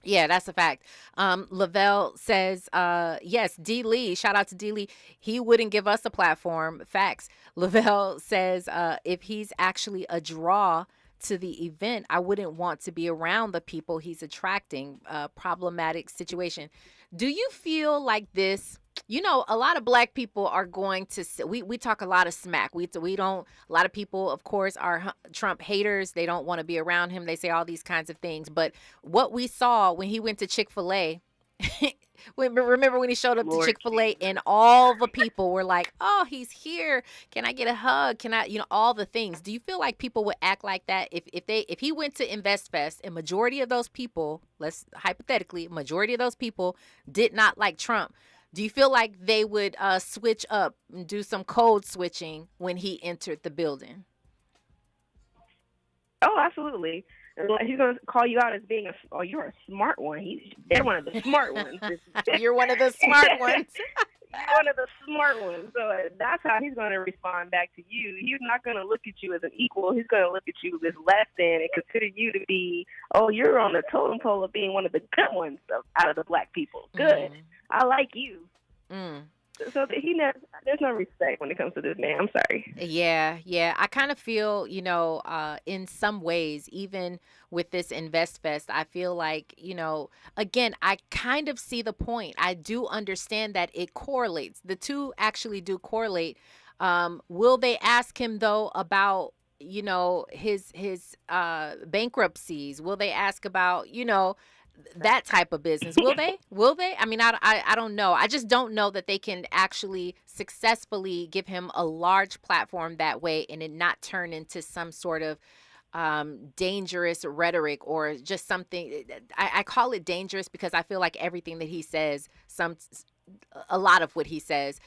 Yeah, that's a fact. Lavelle says, yes, D. Lee, shout out to D. Lee. He wouldn't give us a platform. Facts. Lavelle says, if he's actually a draw to the event, I wouldn't want to be around the people he's attracting. Problematic situation. Do you feel like this? A lot of black people are going to, we talk a lot of smack. We don't, a lot of people, of course, are Trump haters. They don't want to be around him. They say all these kinds of things. But what we saw when he went to Chick-fil-A, remember when he showed up to Chick-fil-A and all the people were like, oh, he's here. Can I get a hug? Can I, all the things. Do you feel like people would act like that if he went to InvestFest and majority of those people, majority of those people did not like Trump? Do you feel like they would switch up and do some code switching when he entered the building? Oh, absolutely. And like, he's going to call you out as being you're a smart one. They're one of the smart ones. You're one of the smart ones. You're one of the smart ones. So that's how he's going to respond back to you. He's not going to look at you as an equal. He's going to look at you as less than and consider you to be, you're on the totem pole of being one of the good ones out of the black people. Good. I like you. So there's no respect when it comes to this man. I'm sorry. Yeah. I kind of feel, in some ways, even with this Invest Fest, I feel like, again, I kind of see the point. I do understand that it correlates. The two actually do correlate. Will they ask him, though, about, his bankruptcies? Will they ask about, that type of business? Will they? I mean, I don't know. I just don't know that they can actually successfully give him a large platform that way and it not turn into some sort of dangerous rhetoric or just something. I call it dangerous because I feel like everything that he says, a lot of what he says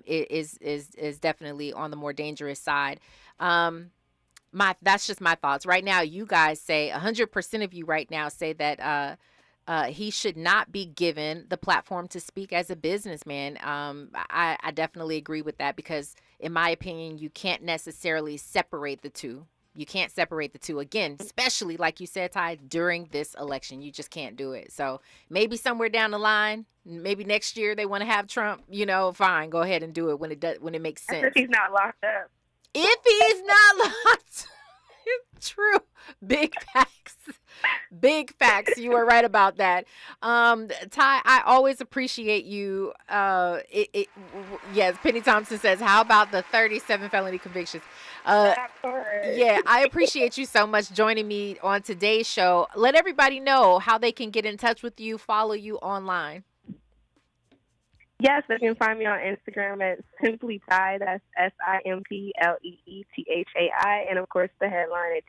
is definitely on the more dangerous side. That's just my thoughts. Right now, you guys say 100% of you right now say that he should not be given the platform to speak as a businessman. I definitely agree with that because, in my opinion, you can't necessarily separate the two. You can't separate the two. Again, especially like you said, Ty, during this election, you just can't do it. So maybe somewhere down the line, maybe next year they want to have Trump. Fine, go ahead and do it when it makes sense. If he's not locked up. If he's not locked, true. Big facts. Big facts. You are right about that. Ty, I always appreciate you. Yes, Penny Thompson says, how about the 37 felony convictions? Yeah, I appreciate you so much joining me on today's show. Let everybody know how they can get in touch with you, follow you online. Yes, they can find me on Instagram at Simply Ty. That's SIMPLEETHAI. And, of course, the headline at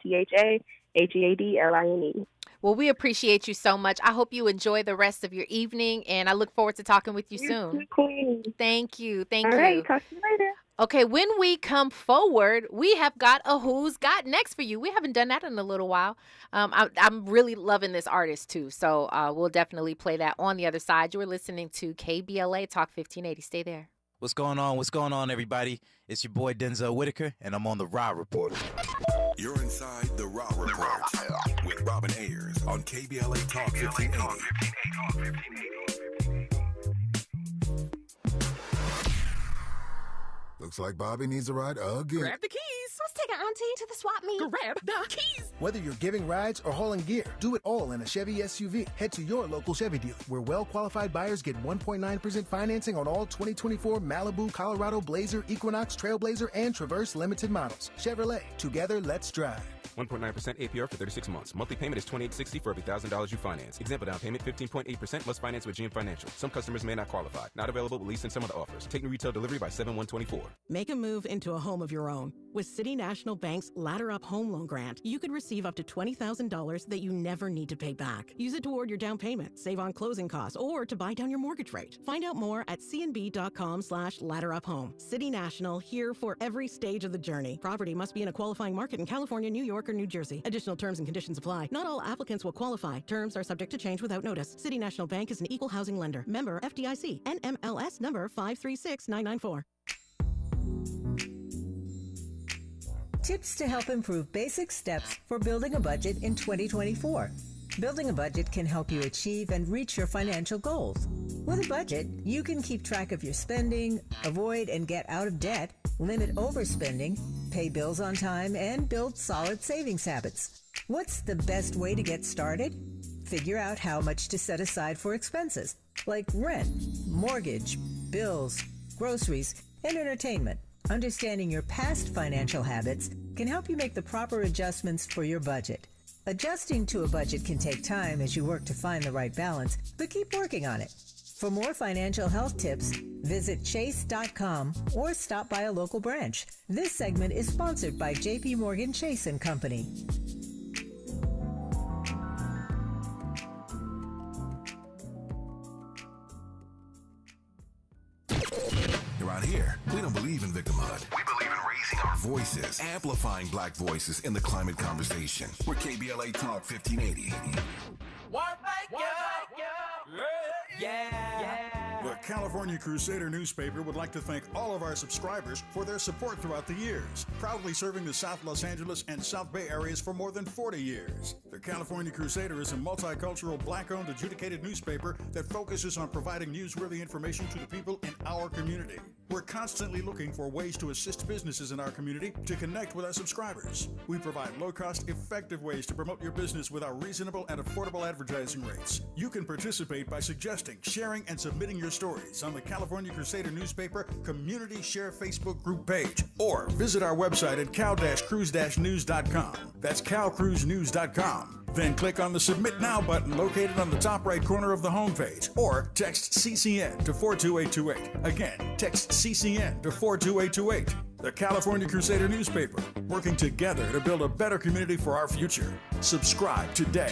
THAHEADLINE. Well, we appreciate you so much. I hope you enjoy the rest of your evening, and I look forward to talking with you soon. Too, Queen. Thank you. All right, talk to you later. Okay, when we come forward, we have got a Who's Got Next for you. We haven't done that in a little while. I'm really loving this artist, too. So we'll definitely play that on the other side. You're listening to KBLA Talk 1580. Stay there. What's going on? What's going on, everybody? It's your boy Denzel Whitaker, and I'm on the Raw Report. You're inside the Raw Report with Robin Ayers on KBLA Talk 1580. Looks like Bobby needs a ride again. Grab the keys. Let's take our auntie to the swap meet. Grab the keys. Whether you're giving rides or hauling gear, do it all in a Chevy SUV. Head to your local Chevy dealer, where well-qualified buyers get 1.9% financing on all 2024 Malibu, Colorado, Blazer, Equinox, Trailblazer, and Traverse limited models. Chevrolet, together, let's drive. 1.9% APR for 36 months. Monthly payment is $28.60 for every $1,000 you finance. Example down payment 15.8% must finance with GM Financial. Some customers may not qualify. Not available with lease and some other offers. Take new retail delivery by 7/1/24. Make a move into a home of your own. With City National Bank's Ladder Up Home Loan Grant, you could receive up to $20,000 that you never need to pay back. Use it toward your down payment, save on closing costs, or to buy down your mortgage rate. Find out more at cnb.com/ladderuphome. City National, here for every stage of the journey. Property must be in a qualifying market in California, New York, or New Jersey. Additional terms and conditions apply. Not all applicants will qualify. Terms are subject to change without notice. City National Bank is an equal housing lender. Member FDIC. NMLS number 536994. Tips to help improve basic steps for building a budget in 2024. Building a budget can help you achieve and reach your financial goals. With a budget, you can keep track of your spending, avoid and get out of debt, limit overspending, pay bills on time, and build solid savings habits. What's the best way to get started? Figure out how much to set aside for expenses, like rent, mortgage, bills, groceries, and entertainment. Understanding your past financial habits can help you make the proper adjustments for your budget. Adjusting to a budget can take time as you work to find the right balance, but keep working on it. For more financial health tips, visit chase.com or stop by a local branch. This segment is sponsored by J.P. Morgan Chase & Company. voices, amplifying black voices in the climate conversation. We're KBLA Talk 1580. The California Crusader newspaper would like to thank all of our subscribers for their support throughout the years, proudly serving the South Los Angeles and South Bay areas for more than 40 years. The California Crusader is a multicultural, black-owned, adjudicated newspaper that focuses on providing newsworthy information to the people in our community. We're constantly looking for ways to assist businesses in our community to connect with our subscribers. We provide low-cost, effective ways to promote your business with our reasonable and affordable advertising rates. You can participate by suggesting, sharing, and submitting your stories on the California Crusader newspaper Community Share Facebook group page, or visit our website at cal-cruise-news.com. That's calcruisenews.com. Then click on the Submit Now button located on the top right corner of the homepage, or text CCN to 42828. Again, text CCN to 42828. The California Crusader newspaper, working together to build a better community for our future. Subscribe today.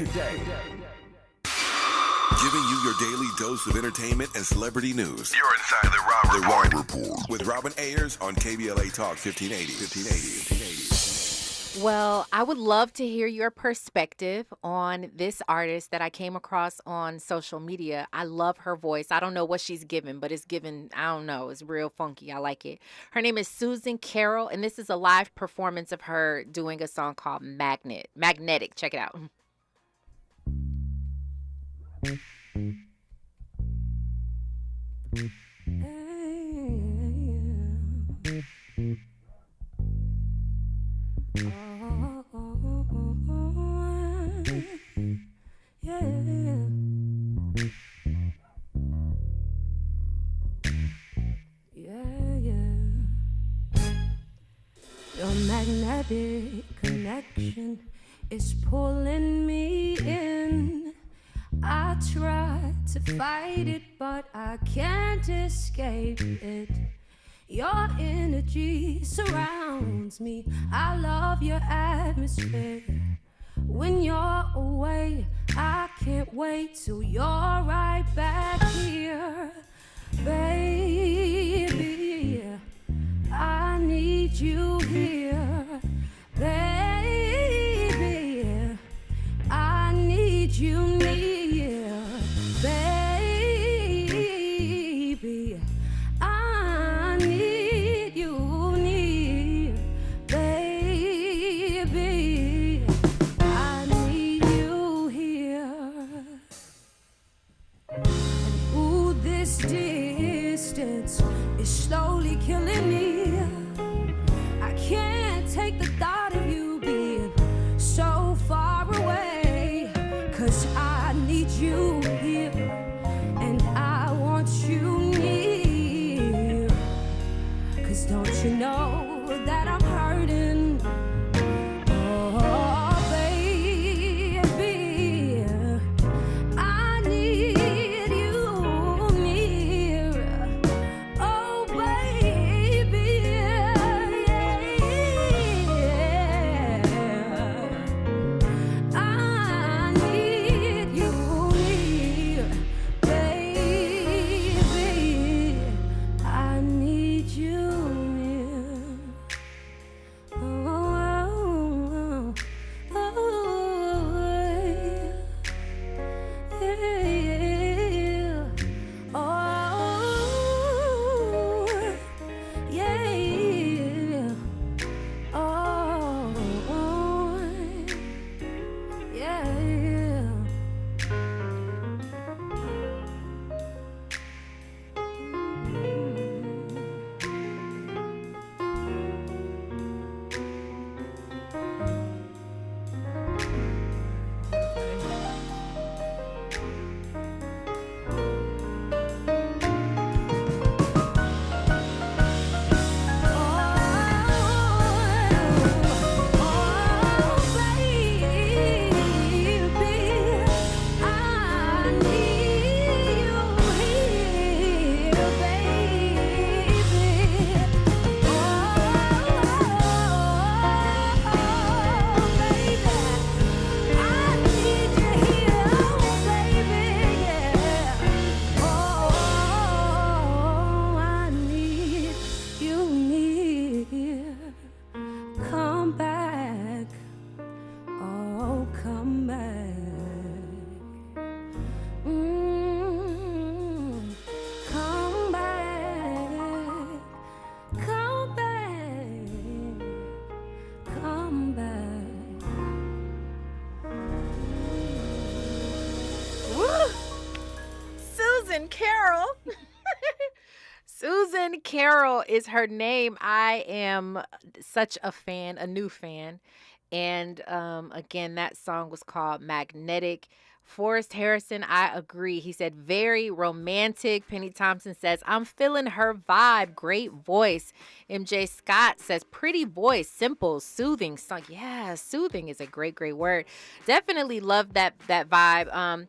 Giving you your daily dose of entertainment and celebrity news. You're inside the Rob Report. With Robin Ayers on KBLA Talk 1580. Well, I would love to hear your perspective on this artist that I came across on social media. I love her voice. I don't know what she's given, but it's given, I don't know, it's real funky. I like it. Her name is Susan Carroll, and this is a live performance of her doing a song called Magnetic. Check it out. Your magnetic connection is pulling me in. I try to fight it, but I can't escape it. Your energy surrounds me. I love your atmosphere. When you're away, I can't wait till you're right back here. Baby, I need you here. Baby, I need you near. Baby, I need you near. Baby, I need you here. And ooh, this distance is slowly killing me. I can't take the thought of you being so far away. 'Cause I need you here, and I want you near. 'Cause don't you know that I'm hurting? Oh, baby, I need you near. Oh, baby, yeah. I need you near. Susan Carroll. Susan Carroll is her name. I am such a fan, a new fan. And again, that song was called Magnetic. Forrest Harrison, I agree. He said, very romantic. Penny Thompson says, I'm feeling her vibe. Great voice. MJ Scott says, pretty voice, simple, soothing song. Yeah, soothing is a great, great word. Definitely love that vibe.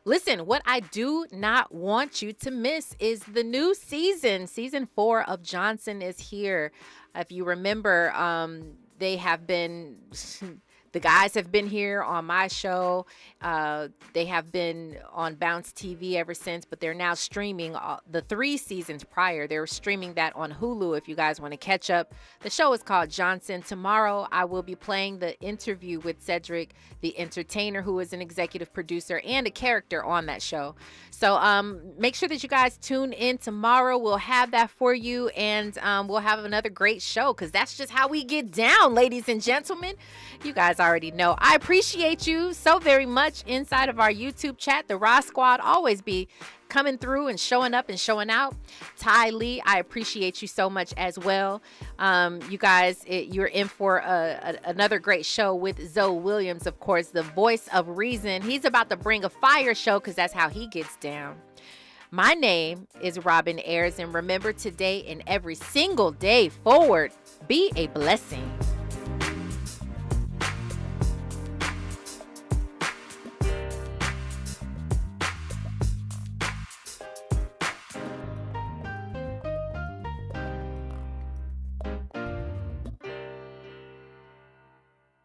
Listen, what I do not want you to miss is the new season. Season 4 of Johnson is here. If you remember, they have been... The guys have been here on my show. They have been on Bounce TV ever since, but they're now streaming the 3 seasons prior. They're streaming that on Hulu if you guys want to catch up. The show is called Johnson. Tomorrow, I will be playing the interview with Cedric, the entertainer, who is an executive producer and a character on that show. So make sure that you guys tune in tomorrow. We'll have that for you, and we'll have another great show because that's just how we get down, ladies and gentlemen. You guys already know. I appreciate you so very much inside of our YouTube chat. The Raw Squad always be coming through and showing up and showing out. Ty Lee, I appreciate you so much as well. You guys, you're in for another great show with Zoe Williams, of course, the voice of reason. He's about to bring a fire show because that's how he gets down. My name is Robin Ayers, and remember, today and every single day forward, be a blessing.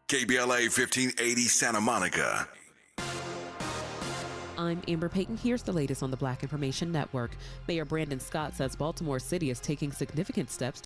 KBLA 1580 Santa Monica. I'm Amber Payton. Here's the latest on the Black Information Network. Mayor Brandon Scott says Baltimore City is taking significant steps